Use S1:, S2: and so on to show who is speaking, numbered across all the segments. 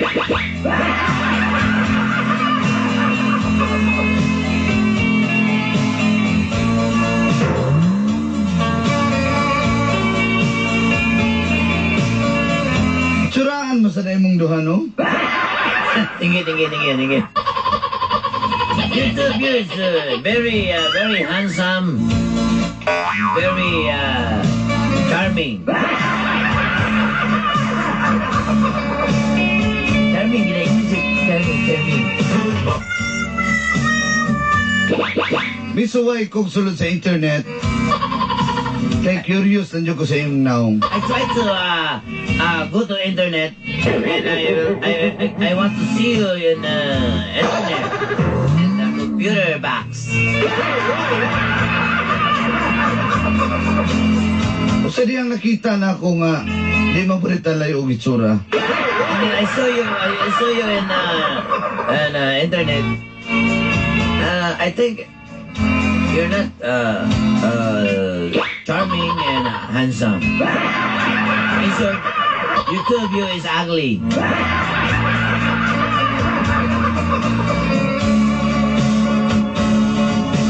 S1: Tsurahan mo sa daimong duha, no?
S2: Tingin. YouTube view is very handsome, very charming. Charming, gina music. Charming.
S1: Misuway kong sulod sa internet. Kay curious nandiyo ko sa iyong naong.
S2: I try to go to internet and I want to see you in internet in the computer box.
S1: O sa diyang nakita na ako nga, di maburitan layo og itsura.
S2: I saw you in internet. I think you're not charming and handsome. In short, YouTube view is ugly.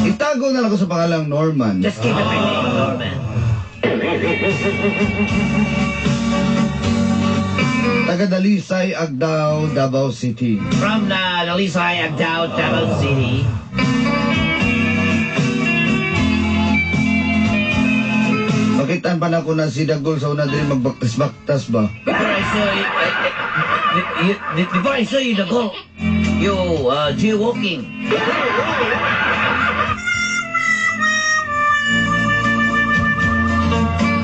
S1: Itago na lang ko sa pangalang Norman.
S2: Just keep it my name, Norman.
S1: Taga Dalisay, Agdao, Davao City.
S2: From the Dalisay, Agdao, Davao City.
S1: Makitaan pa na ko na si Dagol sa una din magbaktas-baktas ba?
S2: Before I saw you, the goal, you jaywalking.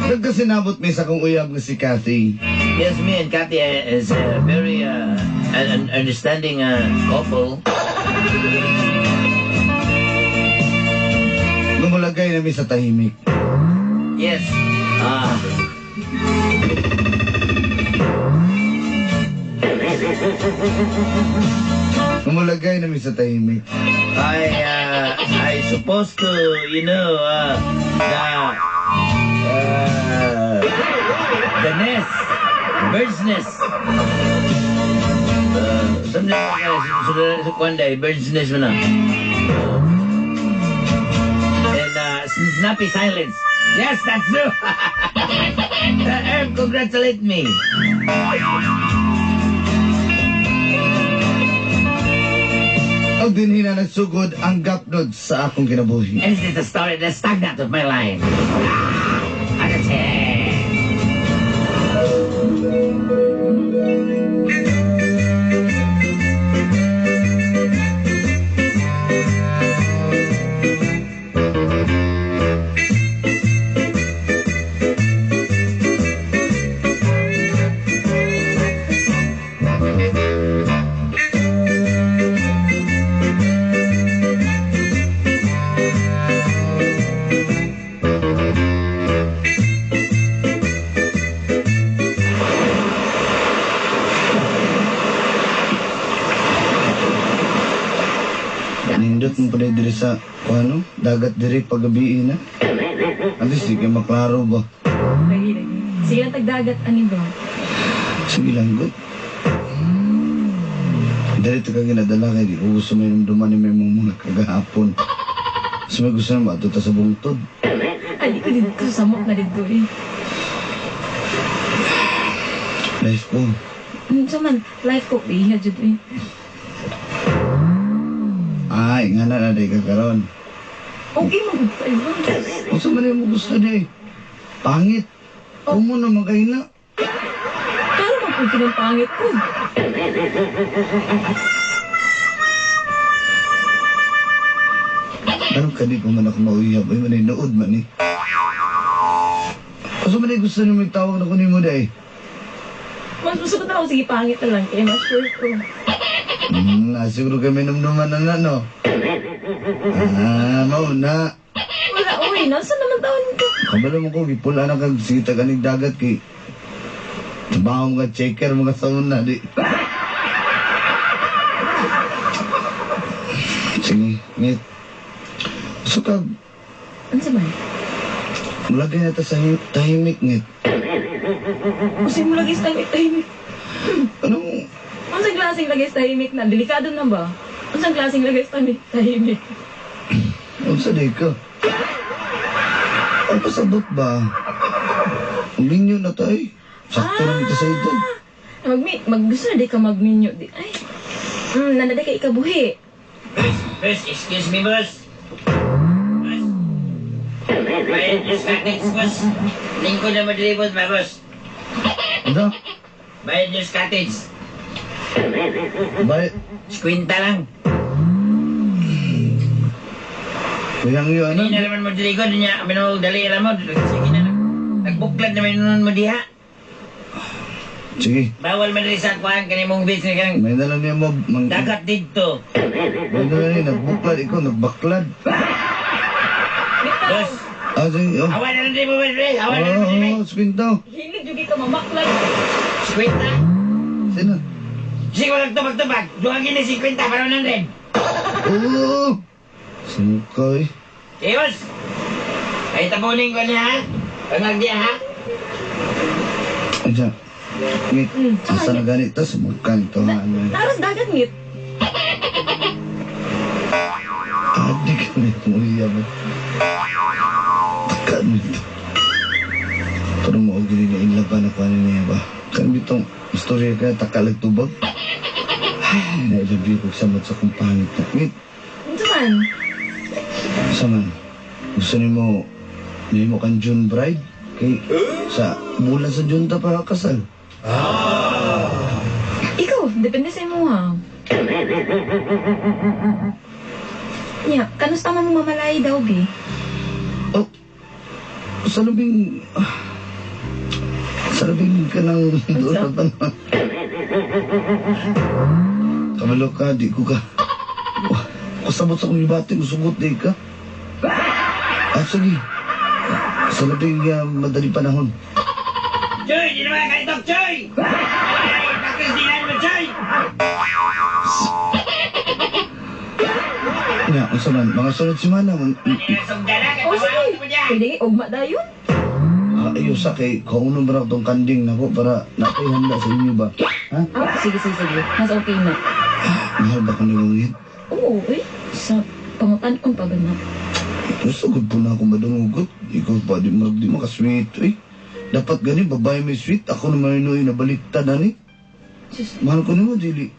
S1: Nagkasinabot may sa kong uyab na si Kathy.
S2: Yes, me and Kathy is a very an understanding couple.
S1: Lumulagay namin sa tahimik.
S2: Yes.
S1: Lumulagay namin sa tahimik.
S2: I supposed to, the nest, bird's nest. Something like one day, bird's nest mo na. And snappy silence. Yes, that's true. Herb, congratulate me.
S1: Ang dinhi na nagsugod ang gapnod sa akong kinabuhi.
S2: And this is the story, the stagnant of my life.
S1: Nindot mo pala diri sa, dagat diri pagabi na. At least di kayo maklaro ba?
S3: Lagi. Sige lang tagdagat, anin ba?
S1: Sige lang, good. Dali ito ka ginadala kayo, di ko gusto may namduman ni may mga kagahapon. Gusto may gusto na matuta sa bungtod.
S3: Ali ko dito, samok na dito eh.
S1: Life ko.
S3: So man, life ko, iha dyan eh.
S1: Ay, nga na day ka karon.
S3: Okay, magod tayo ba?
S1: Kung sa man mo gusto day. Pangit. Kung mo na magay na.
S3: Kaya naman kung kinapangit ko.
S1: Anong kadi ko man ako mauyab? Ay, manay nood man eh. Kung sa man gusto na may tawag na kunin mo day.
S3: Mas gusto ko na ako, sige pangit na lang, kaya mas sure ko.
S1: Siguro kami namduman na no. Mauna.
S3: Wala, uy, nasa naman taon ko?
S1: Kabalo mo ko, gipula na kag sita kanig dagat kay. Trabaho mga checker mga sauna di. Sige, ngit. So kag,
S3: Ano sa man?
S1: mulagay na ta sa tahimik ngit.
S3: Kasi mo lagi sa tahimik.
S1: Anong,
S3: Ano klaseng lagay sa tahimik na? Delikado na ba? Unsang klaseng lagay sa tahimik?
S1: Unsa day ka? Ang pasabot ba? Uminyo na tayo. Sakto lang ito sa ito.
S3: Gusto na di ka magminyo. Ay, nanada ka ikabuhi.
S2: Boss, excuse me, boss. Boss. Bayad niyo sa cottage, boss. Lingko na madalibot ba, boss?
S1: Ano?
S2: Bayad niyo sa cottage.
S1: Bakit?
S2: Kwinta lang.
S1: Kuyang yun, ano?
S2: Hindi na naman mo diligo, di niya kami nung dalira mo. Sige na, nagbuklad naman nun mo diha.
S1: Sige.
S2: Bawal man rin sa kuhaan, kanimong bitch na kanang
S1: May nalang niya mo.
S2: dagat dito.
S1: May nalang niya. Nagbuklad. Ikaw, nagbaklad.
S3: Bitaw,
S2: Boss,
S1: Sige. Oh.
S2: awan na lang din mo, boss, boss. Awan na lang din mo.
S1: Squinto.
S3: hilig yung ka mamaklag.
S2: Kwinta.
S1: Sino?
S2: Sige, walang tubag-tubag. Duhagin na si Kwinta, parang nandun.
S1: Oo. Sungkay.
S2: Eh, boss. Ay, tapunin ko niya, ha? Pangag niya, ha?
S1: Ayan. Ngit. Asa na ganito? Sumukang ito. Ano?
S3: Taros dagat ngit.
S1: Adik ka nito mo iya mo. Takaan mo ito. Parang mo og na inlaban ako ano niya ba? Kan bitong istorya ka takalag tubag. Ay, nailabi ko samot sa kong pangit na. Ngit.
S3: Ito man.
S1: Saman. Gusto ni mo kang June bride? Kay sa bulan sa June ta pa kasal.
S3: Ikaw, depende sa imo ha. Kanusta man mo mamalay daw, bi?
S1: Oh, sa labing ka ng doon na tanong. Kamalo ka, di ko ka. Kasabot sa kong ibati, musugot di ka. Sige. Sa labing madali panahon.
S2: Joy, di naman kaitok, Joy! Ay, pakasinan mo, Joy!
S1: Nga, ang saman, mga sunod simana.
S2: Sugdala,
S3: O sige,
S2: katawa mo dyan.
S3: pwede ugma dayon.
S1: Ayos sa kay, kung ano ba itong kanding na ko para nakihanda sa inyo ba? Ha?
S3: Sige. Mas okay na.
S1: Mahal ba ka nilungit?
S3: Oo, sa pangapan pa ba na?
S1: Sugod po na akong madungugot. Ikaw pa, di makasweet, eh. Dapat gani, babae may sweet. Ako naman inoy na baliktad, ani.
S3: Sus,
S1: Mahal ko naman, Jili.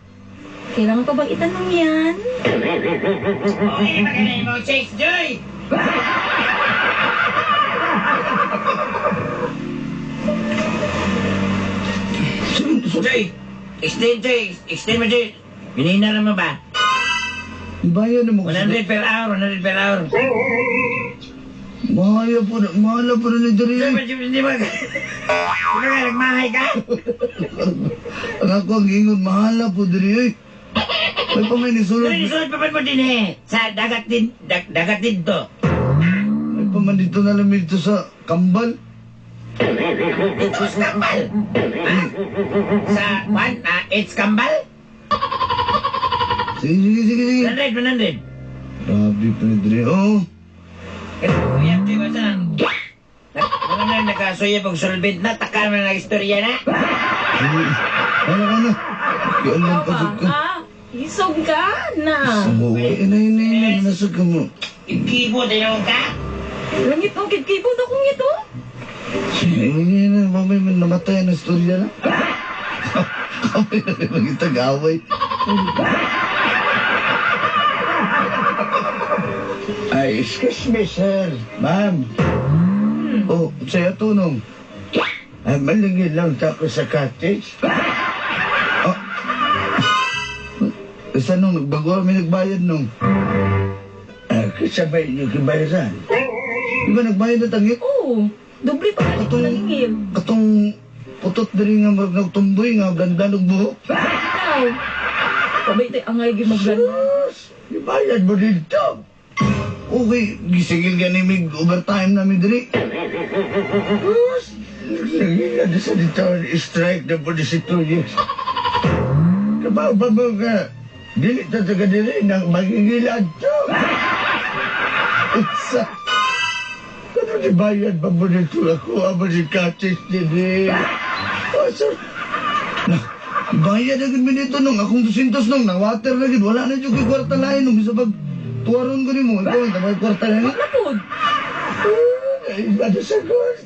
S3: kailangan pa bang itanong yan?
S2: Okay, magaling mo, Chase, Joy! Joy! Extend, Joy! Extend mo, Joy! Minina naman ba?
S1: Bayan na mo.
S2: 100 per hour, 100 per hour.
S1: Mahala po na ni Jili.
S2: Di ba nagmahay ka?
S1: Ang ako ang ingon, mahala po, Jili, eh. May pamay ni sulod.
S2: Pero isuot pa mo din eh. Sa dagat din to.
S1: May paman dito na lamig dito sa kambal.
S2: It's kambal. Sa one, it's kambal?
S1: Sige.
S2: 100.
S1: Grabe po ni Jili, oh.
S2: Kaya kuyap di ba saan? Ano na nakasuya pag solvent na, taka na istorya na.
S1: Sige. Ano ka na? Kialam pa sa ka.
S3: Isog ka na.
S1: Okay, inay, nasag ka mo.
S2: Ikibo din yung ka?
S3: Langit ang kipkipod akong ito.
S1: Sige na, mamay man namatay na istorya na. Kami na rin magitag-away. Ay, excuse me, sir. Ma'am. Oh, sa'yo tunong. Ay, malingin lang ako sa cottage. Oh. Kasi nung nagbago kami nagbayad nung. Kasabay niyo kibayaran. Di ba nagbayad na tangit?
S3: Oo, doble pa galit ko nalingil.
S1: Katong putot diri nga nagtumboy nga ganda ng buhok.
S3: Ikaw, pabay tayo angay gimaganda.
S1: Ibayad mo dito. Okay, gisingil ka ni mig overtime namin diri. Sige na sa dito, strike na po si 2 years. Kababa mo ka, dili ta taga diri nang magigilad to. Isa. Ano di bayad pa mo dito ako, aba si Katis diri. Bayad na gud minito nung akong 200 nung na water na gud wala na jud ko'y kwarta lain nung bisa pag tuwaron ko nimo ikaw ang tabay kwarta na ni.
S3: Napod.
S1: Ay, bada sa gud.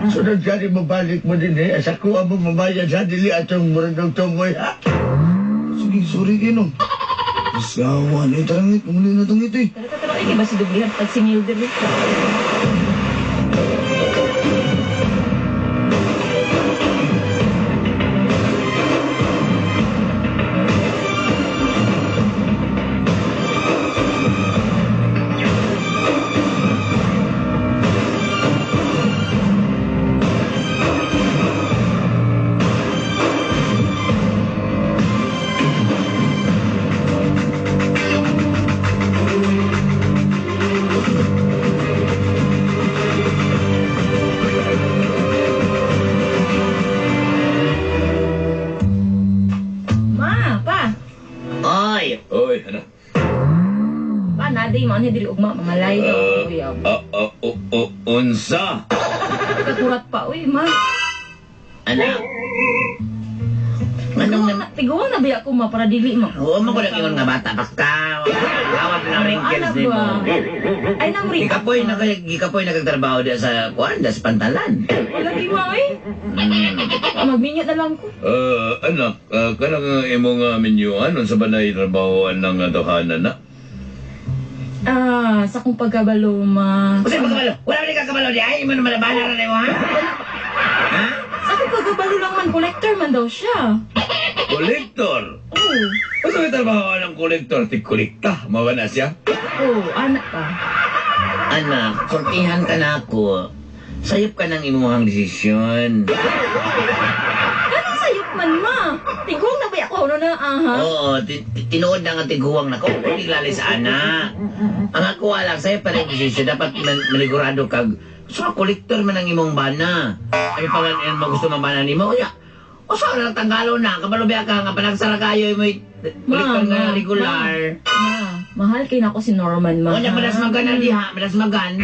S1: Sunod ka mabalik mo din eh. Asa ko ang mamayad sa dili atong murag ng tunggoy ha. Sige, sorry kayo nung. Isawan eh, tarang eh, pumuli na itong ito eh.
S3: Tara, ini ba si Dublihan pag singil diri? Ma, pa.
S2: Oy!
S4: Oy, ano?
S3: Pa, naday mo diri ugma mamalay daw. Uy,
S4: Unsa?
S3: katurat pa. Uy, ma.
S2: Anak. Anong na...
S3: Tiguan na ba ako ma para dili mo?
S2: Oo, mo ko na ingon nga bata pa ka. Hawak na wrinkles ni mo.
S3: Ay, nang rin.
S2: Gikapoy nagtatrabaho dia sa kuan, sa pantalan.
S3: Wala di ma, eh. Magminyo na lang ko.
S4: Anak, kanang imong minyuan, unsa ba na itrabahoan ng atohanan na?
S3: Sa kong pagkabalo, ma.
S2: Kasi magkabalo, wala mo ka kabalo di ay, mo naman nabala na mo ha? Ha?
S3: Sa kong pagkabalo lang man, collector man daw siya.
S4: Kolektor!
S3: Oo.
S4: Unsa may trabahoan ng kolektor? Tik-kolekta, mawa na siya?
S3: Oo, anak ka.
S2: Anak, sortihan ka na ako. Sayop ka ng imuhang desisyon.
S3: Ganun sayop man, ma. Tigong na ba ako? Ano na, aha?
S2: Oo, tinuod na nga tiguang na ko. Hindi lalay sa ana. Ang ako lang, sa'yo pa rin desisyon. Dapat maligurado kag. So, kolektor man ang imong bana. Ay, pag magusto mang bana ni mo, ya. O, so, tanggalon na. Kabalubya ka nga, panagsara kayo mo kolektor na regular.
S3: Mahal kayo na ako si Norman, ma.
S2: O, niya, malas magan na diha. Malas magan.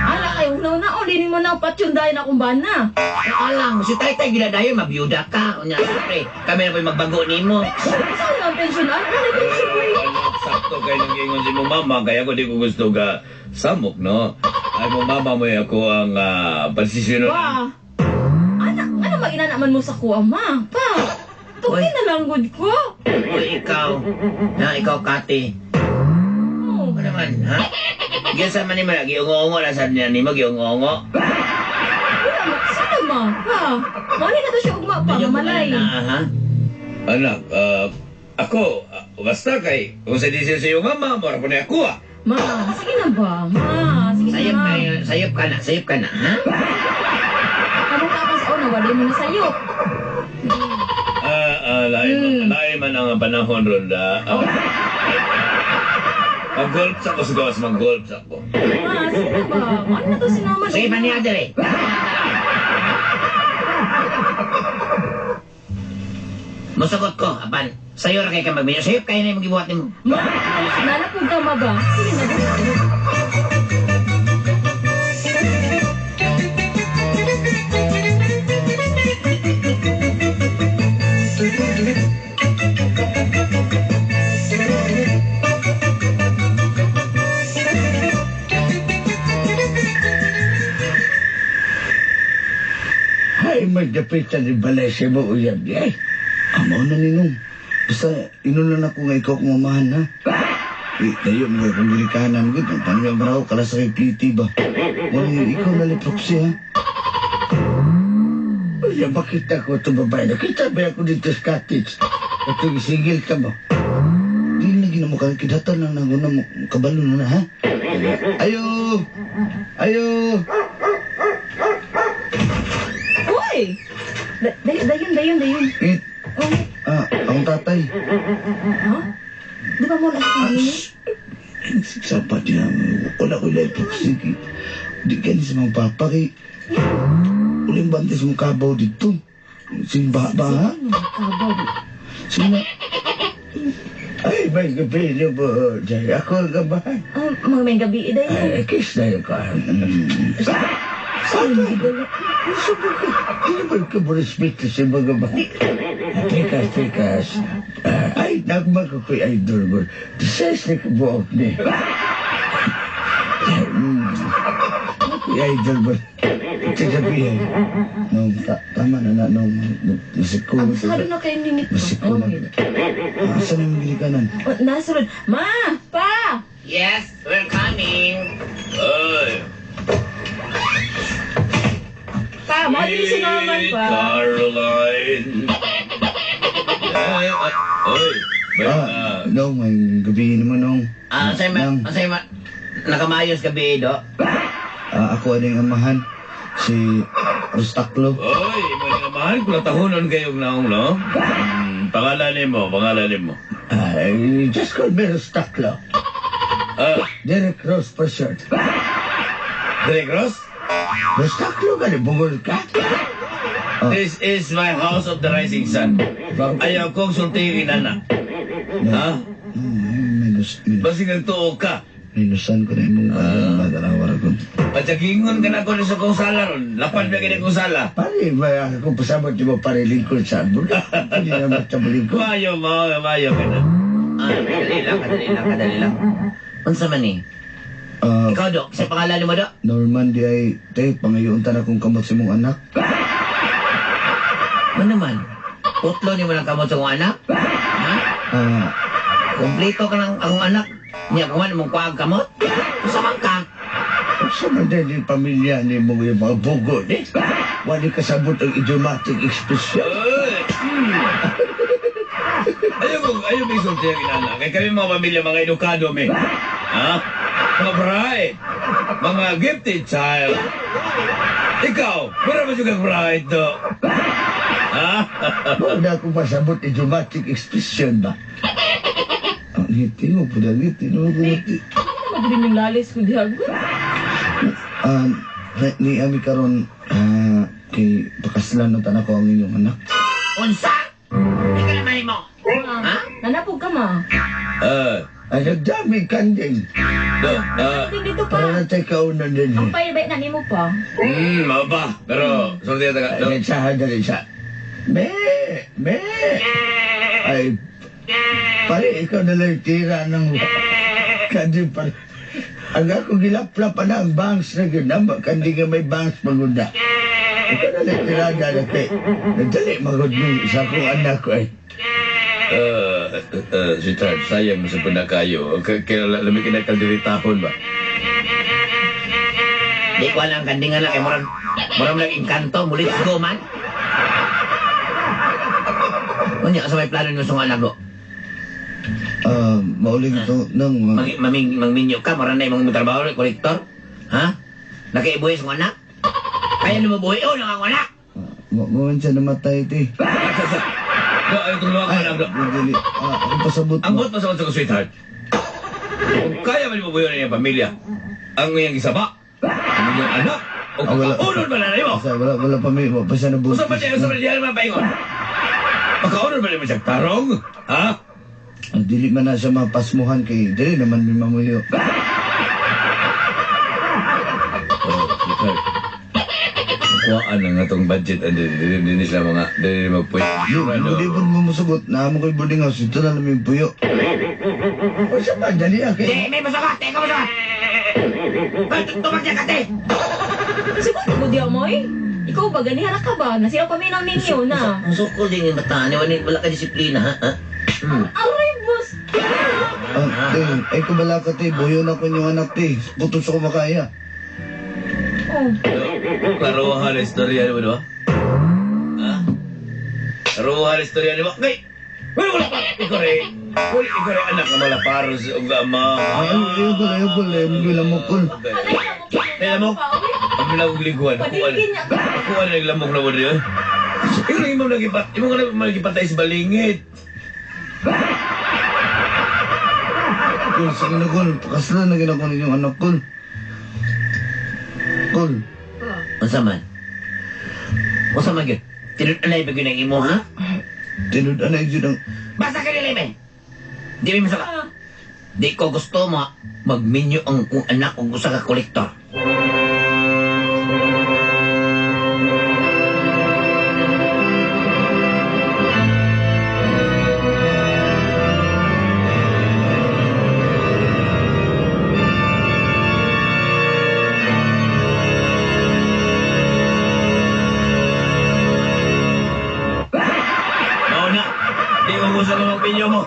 S3: Ala kayo, una o, dinin mo na patyundahin akong bana.
S2: Ay, alang, si Tay-Tay ginadayo, mabiyuda ka. O, niya, siyempre, kami na po'y magbago ni mo.
S3: Saan na ang pensyon? Ano na pensyon ko eh?
S4: Sakto kayo nang ingon si mong mama, kaya ko di ko gusto ka samok, no? Ay mong mama mo ako ang pansisyon.
S3: Pa, ano mag-ina naman mo sa kuwa, ma? Pa, tukin na lang good ko.
S2: O, ikaw, Kati.
S3: Oh,
S2: Ano naman, ha? Giyan sa man ni mo, giungo-ungo na sa niya ni mo, giungo-ungo.
S3: sino ma? Pa, mali na to siya ugma pa, mamalay.
S2: Ha?
S4: Anak, ako, basta kay, kung sa disil sa iyong mama, mara po na ako,
S3: Ma, sige na ba? Ma, sige
S2: Sayop
S3: na.
S2: sayop ka na, ha?
S3: Kamong tapas o, nawali mo na sa'yo.
S4: Lain man ang panahon ron da. Mag-golf sa ko, sigawas mag-golf sa ko.
S3: Ma, sige ba? Ano na to si Norman?
S2: Sige, maniader eh. Musagot ko, apan, sa'yo na kayo ka magminyo. Sayop kayo na yung magibuhat mo.
S3: Ma, nalapog ka ma ba? Sige na, gusto.
S1: Ay, magdapit sa di balay siya mo uyab di ay. Amaw na ninong. Basta inulan ako nga ikaw kung mamahan ha. Tayo mo kung gilikanan gud. Ang tanong yung bravo kala sa kay Kitty ba? Wala ikaw na liproxy ha. Uy, bakit ako ito babae? Nakita ba ako dito sa cottage? Ito isigil ka ba? Di lagi na mo kakidatan lang na mo kabalo na ha? Ayo! Ayo!
S3: Uy! Dayon. Oh,
S1: Ang tatay.
S3: ha? Di ba mo lang ini?
S1: Sapat niya. Wala ko lang sige. Di ka ni sa mga papa kay uling bante sa mga kabaw dito. Simba ba ha?
S3: Kabaw.
S1: Sino? Ay, may gabi niyo ba? Jay, ako ang gabahan.
S3: Mga may gabi, dayon.
S1: Ay, kiss na yung ka. Hindi ka mo respeto sa mga ba? Tekas. Ay, nagmag ako'y idol mo. Tisayas na kabuok ni. Ako'y idol mo. Tagabihan. Nung tama na nung nasiko.
S3: Ang saro na kayo ninit ko.
S1: Nasiko na. Saan ang mga kanan?
S3: Nasunod. Ma! Pa!
S2: Yes, we're coming.
S4: Ay.
S3: Pa, mali si naman pa.
S4: Caroline. Oy.
S1: Nung may gabihin mo nung.
S2: Sa'yo nakamayos ka, Bedo?
S1: Ako ano yung amahan. Si Rostaklo.
S4: Oy, mga mahal ko na tahunon kayong naong, no? Pangalanin mo.
S1: Just call me Rostaklo. Derek Ross for short.
S4: Derek Ross?
S1: Rostaklo ka, bungol ka.
S4: This is my house of the rising sun. Ayaw kong sultihin anak. Ha? Basi nagtuo ka.
S1: Minusan ko na yung mga dalawara ko.
S4: Patsagingon ka na ko sa kong sala ron. Lapan ba ka na kong sala?
S1: Pari ba ako pasabot yung mga pariling ko sa bulga? Hindi naman sa buling ko.
S4: Mayo ka na.
S2: Kadali lang. Unsa man ni? Ikaw, Dok, sa pangalan mo, Dok?
S1: Norman di ay, pangayoon ta na kung kamot sa mong anak.
S2: Ano naman? Putlo ni mo lang kamot sa kong anak? Ha? Kompleto ka ng akong anak. Niya kuman mong kuwag kamot? Usaman ka?
S1: Sa madali yung pamilya ni mo yung mga bugo, eh. Wali kasabot ang idiomatic expression.
S4: Ayaw may sulti ang inana. Kaya kami mga pamilya, mga edukado, may. Ha? Mga bride. Mga gifted child. Ikaw, para ba yung bride, do? Ha?
S1: Wala akong masabot idiomatic expression ba? Ang ngiti mo, ngiti mo.
S3: Ano naman yung lalis ko dihago?
S1: Ni Ami karon kay pakaslan na tanak ko ang inyong anak.
S2: Unsa? Hindi ka naman mo. Ha?
S3: Nanapog ka, ma.
S1: Ay, nagdami kanding.
S3: Dito
S1: Para
S3: pa.
S1: na tayo kaunan din.
S3: Ang pailbait na nimo pa.
S4: Maba. Pero, sulti ang taga.
S1: Ay, nagsahan na rin siya. Me! Ay, pare, ikaw na lang tira ng kanding pare. Ang ako gilapla pa na ang bangs na ginamba, kandi nga may bangs magunda. Ikaw na lang tirada na kay. Nagdali magod mo sa akong anak ko ay.
S4: Si Chad, sayang mo sa puna kayo. Kaya lamig kinakaldiri tapon ba?
S2: Di ko alam kandingan lang. Murang lang inkanto. Mulit go man. Kunya sa may plano nyo sa anak ko.
S1: Mauling ito ng...
S2: Mangminyo ka, marang na yung mga trabaho, kolektor. Ha? Nakaibuhay sa anak? Kaya lumabuhay, nang anak!
S1: Mawan siya namatay ito eh.
S4: Ayaw tulungan ka anak, do.
S1: Ako pasabot
S4: Ang
S1: mo.
S4: buot masawad sa ko, sweetheart. Kung kaya man mo buhay na yung pamilya, ang iyang isaba, ang iyong anak, o kakaunod ba na mo?
S1: Wala pa may pa siya nabutis.
S4: Usa ba diyan naman paingon? Makaunod ba naman siya tarong? Ha?
S1: Ang dili man na siya mapasmuhan kay dili naman may mamuyo.
S4: Kuhaan na nga itong budget. Hindi sila mga... Hindi magpuyo.
S1: Hindi po mo musugot na mo ko'y boarding house. Ito na namin puyo. O siya ba? Dali ah.
S2: Di, may masuka! Teka masuka! Tumagyan ka, te!
S3: Siguro ko diya mo eh. Ikaw ba, ganihan ka ba? Nasiyaw kami ng ninyo na.
S2: Ang sukol din yung mata. Wala ka disiplina, ha?
S3: Aray, boss!
S1: Ay kubala ka te. Buyo na ko yung anak te. Putos ako makaya.
S3: Oh.
S4: Karuhan na istorya mo, di ba? Ha? Karuhan na istorya, di ba? Ngay! Wala pa! Ikaw rin anak na malaparo sa ugama.
S1: Ayun ko lamokol.
S4: Kaya mo? Ang bilawag liguan.
S3: Paligin niya ka.
S4: Ako ano naglamok na mo rin yun? Ikaw lang yung nagipatay sa balingit.
S1: Kul, sige na kul. Pakaslan na ginako ninyong anak kul. Kul.
S2: Unsa man? Unsa man yun? Tinunanay ba yun ang imo, ha?
S1: Tinudan na yun ang...
S2: Basta ka nila, men! Di may masuka. Di ko gusto mo magminyo ang kung anak kung gusto ka kolektor.
S4: opinyon mo.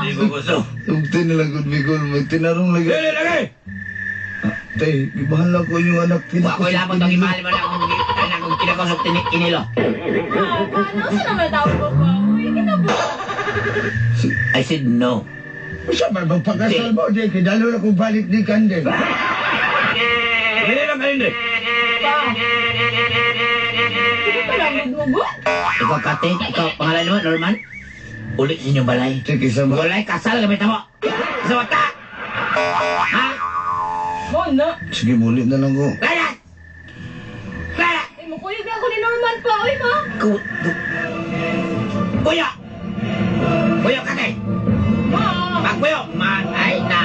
S4: Di ko gusto.
S1: Tugti na lang kung Bicol, magtinarong lagi.
S4: Dili, lagi!
S1: Tay, ibahan lang ko yung anak.
S2: Wa ko ilabot ang imali mo na akong kinakausap kinilo.
S3: Paano? Saan naman tawag ko pa? Uy, kinabo.
S2: I said no.
S1: Siya ba magpakasal mo? Di, kidalo na kong balik ni Kande.
S4: Dili lang kayo, Dre.
S3: Pa. Hindi pa lang magmugot.
S2: Ikaw, Kate, ikaw, pangalan mo, Norman? Ulit sa inyong balay.
S1: Sige, sama.
S2: Balay, kasal, gamit mo. Sa wata! Ha?
S3: Mo na.
S1: Sige, mulit na lang ko.
S2: Lalat! Lalat!
S3: Ay, makuyog na ako ni Norman pa. Uy, ma.
S2: Buyo! Buyo, Kate!
S3: Ma.
S2: Pagbuyo! Ay na!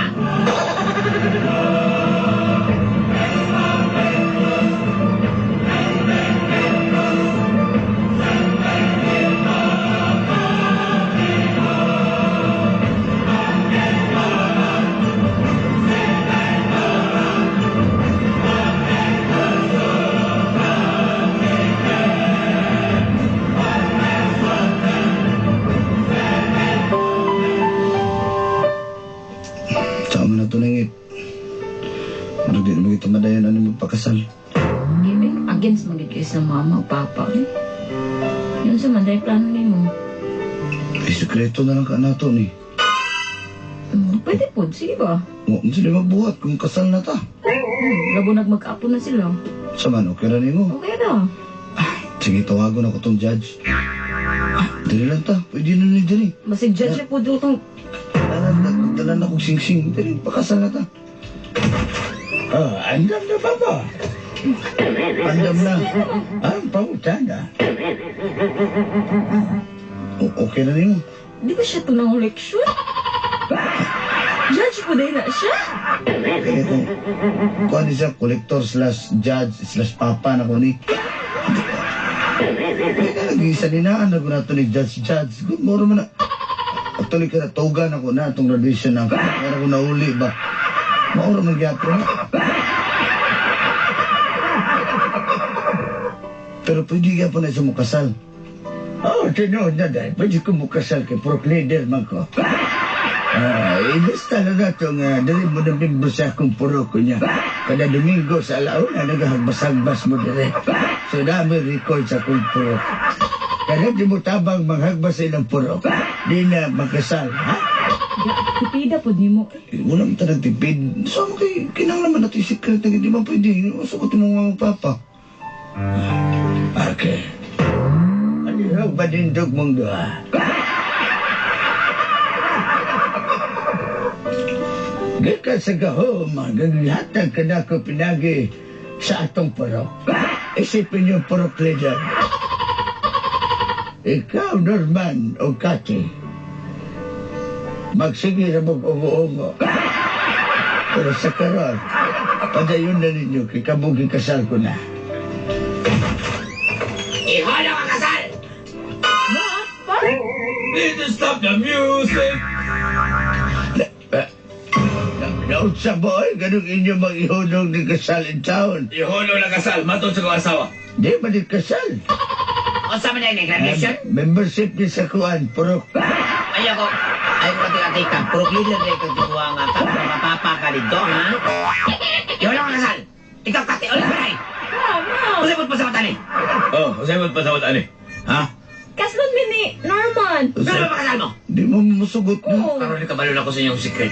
S1: Saan mo na ito nangit? Ano di naman kita madayan ano magpakasal?
S3: Against magiging kayo sa mama o papa. Eh. Yun sa manday plano ni mo.
S1: Ay, sekreto na lang ka na ito ni.
S3: Pwede po. Sige ba?
S1: O, sila magbuhat kung kasal na ta.
S3: Labo nagmag-apo na sila.
S1: Sa man, okay na ni mo.
S3: Okay na.
S1: Sige, tawagon ako tong judge. Dali lang ta, pwede na ni dali.
S3: Basig judge po doon itong...
S1: Dalan akong sing-sing. Dali, pakasal na ta.
S4: Andam na ba ba?
S1: Andam na.
S4: Pautan na.
S1: Okay na ni mo.
S3: Di ba siya ito ng leksyon? Judge po din na siya.
S1: Kaya kung kuha ni siya, collector slash judge slash papa na ko ni. Nag-iisa ninaan na ko na ito ni judge. Good morning man na. Actually, kanatugan ako na itong graduation na ako. Para ko nauli ba? Maura magyapon na. Pero pwede ka po na siya mukasal.
S4: Tinood na dahil. Pwede ko mukasal kay Pro Leader man ko. Ilista na na itong dali mo na bimbo sa akong puro ko niya. Kada Domingo sa alauna, nagahagbas-hagbas mo dali. So dami record sa akong puro. Kada di mo tabang manghagbas sa ilang puro, di na magkasal, ha?
S3: Tipida po di mo.
S1: Wala mo talagang tipid. Saan mo kayo? Kinang naman natin yung secret na hindi ba pwede? Sukutin mo mga papa.
S4: Okay. Ano ba dindog mong doha? Gika sa gahom, gaghatag ka na ko pinagi sa atong purok. Isipin yung purok leader. Ikaw, Norman o Kati, magsige na mag-ungo-ungo. Pero sa karon, padayon na ninyo, kikabugi kasal ko na.
S2: Iholo ang kasal!
S3: Ma? Pa?
S4: Need to stop the music!
S1: Nautsa boy, ganun inyo mag-ihunong ni kasal in town.
S4: Iholo na kasal, matod sa kong asawa.
S1: Di ba di kasal?
S2: O sa man na graduation?
S1: Membership ni sa kuan, purok.
S2: Ayoko katika. Puro leader na ikaw tiguwa nga ka. Mapapa ka dito, ha? Iholo ang kasal! Ikaw, Kate, ulit ka na eh!
S3: Ma?
S2: Usapot pa sa mata ni!
S4: Usay mo pasawat ani.
S2: Ha?
S3: Kaslon mi ni Norman.
S2: Ano ba kasal mo?
S1: Di mo masugot na.
S3: Oo.
S2: Karoon ka balon ako sa inyong secret.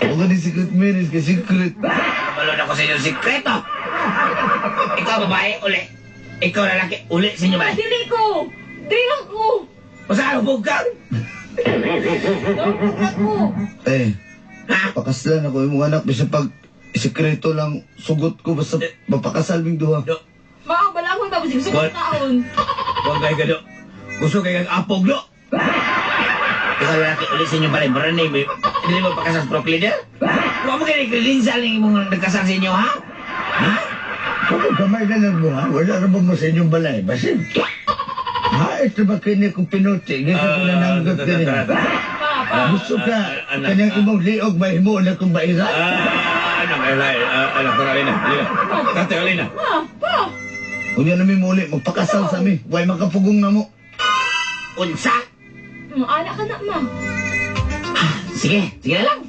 S1: Huwag ka ni secret marriage ka secret.
S2: Balon ako sa inyong sekreto. Ikaw babae, uli. Ikaw lalaki, uli sa inyo ba?
S3: Dili ko. Dili ako.
S2: Masaan hubog ka?
S3: Norman ako.
S1: Eh,
S2: Ha?
S1: pakaslan ako yung mga anak. Bisa pag sekreto lang sugot ko basta mapakasal ming duha.
S2: Do.
S3: Ma, bala akong tapos yung
S4: What?
S3: taon.
S4: Huwag kayo gado. Gusto kayo kang apog, no?
S2: Ikaw lalaki, uli sa inyo balay. Maranay mo. Hindi mo pakasal sa pro leader? Huwag mo kayo nagkalinsal ng imong nagkasal sa inyo, ha? Ha?
S1: Kapag kamay na lang mo ha, wala naman mo sa inyong balay. Basin. Ha, ito ba kini kong pinuti? Ganyan ko na nanggot din.
S3: Pa.
S1: Gusto ka, kanyang imong liog may himo na kong baira?
S4: Anak, anak, alina. Kate, alina.
S3: Pa.
S1: Kung yan namin muli, magpakasal sa amin. Huwag makapugong na mo.
S2: Unsa?
S3: Anak ka na, ma.
S2: Sige na lang.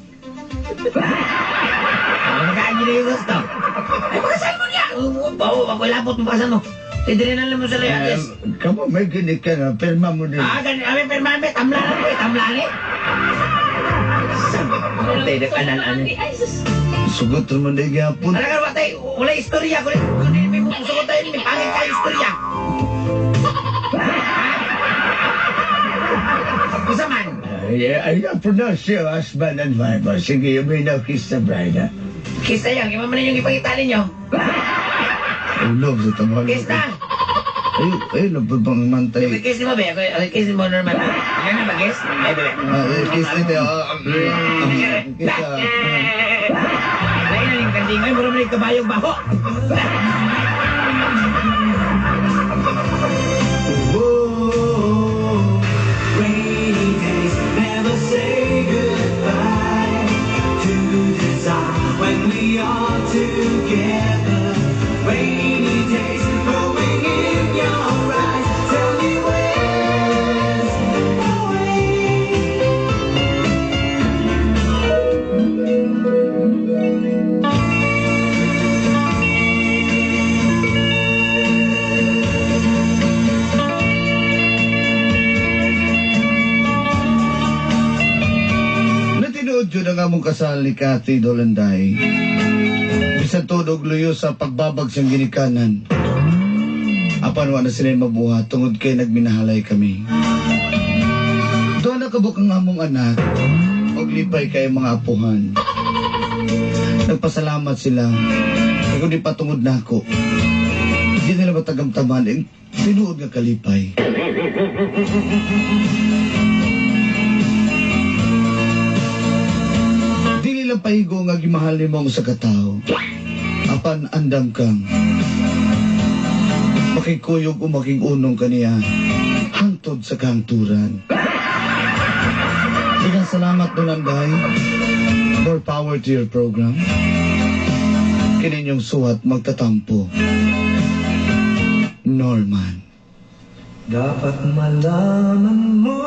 S2: Magkaan nyo na yung gusto. Ay, pagkasal mo niya. Ako lapot mo pagkasal mo. Tidirinan lang mo sa layadis.
S1: Kamu may gini ka na, perma mo din.
S2: Ganun. Kami permame, tamlanan ko eh, tamlanan. Sabi, nagkanan-ano.
S3: Ay, sus.
S1: Sugot mo na gyapon.
S2: Talaga ba tayo? Wala istorya. Kung may musugot tayo, may pangit tayo istorya. Kusa man.
S1: I pronounce your husband and wife. Sige, you may now kiss the bride.
S2: Kiss na yan. Iba mo na yung ipakita ninyo.
S1: Ulog sa tamang.
S2: Kiss na.
S1: Ayun, bang mantay.
S2: Kiss mo ba? Okay, kiss mo normal. Ano na ba, kiss? Ay, bebe.
S1: Kiss nito. Kiss
S2: Lain na yung kandingan. Mura mo na yung kabayong baho.
S5: Rainy days never say goodbye to desire when we are together. Rainy days growing in your eyes. Tell me where's the way?
S1: Natinood yun ang among kasal ni Cathy Dolanday. Bisan tudog luyo sa pagbabag siyang ginikanan. Apan wa na sila mabuhat tungod kay nagminahalay kami. Doon nakabuk ang among anak og lipay kay mga apuhan. Nagpasalamat sila. Kung di patungod na ako, di nila matagamtaman ang tinuod nga kalipay. Dili lang pahigo nga gimahal ni mong sa katao. Apan andam kang makikuyog o making unong kaniya hantod sa kanturan. Sigang salamat Dolanday. More power to your program. Kininyong suwat magtatampo. Norman.
S5: Dapat malaman mo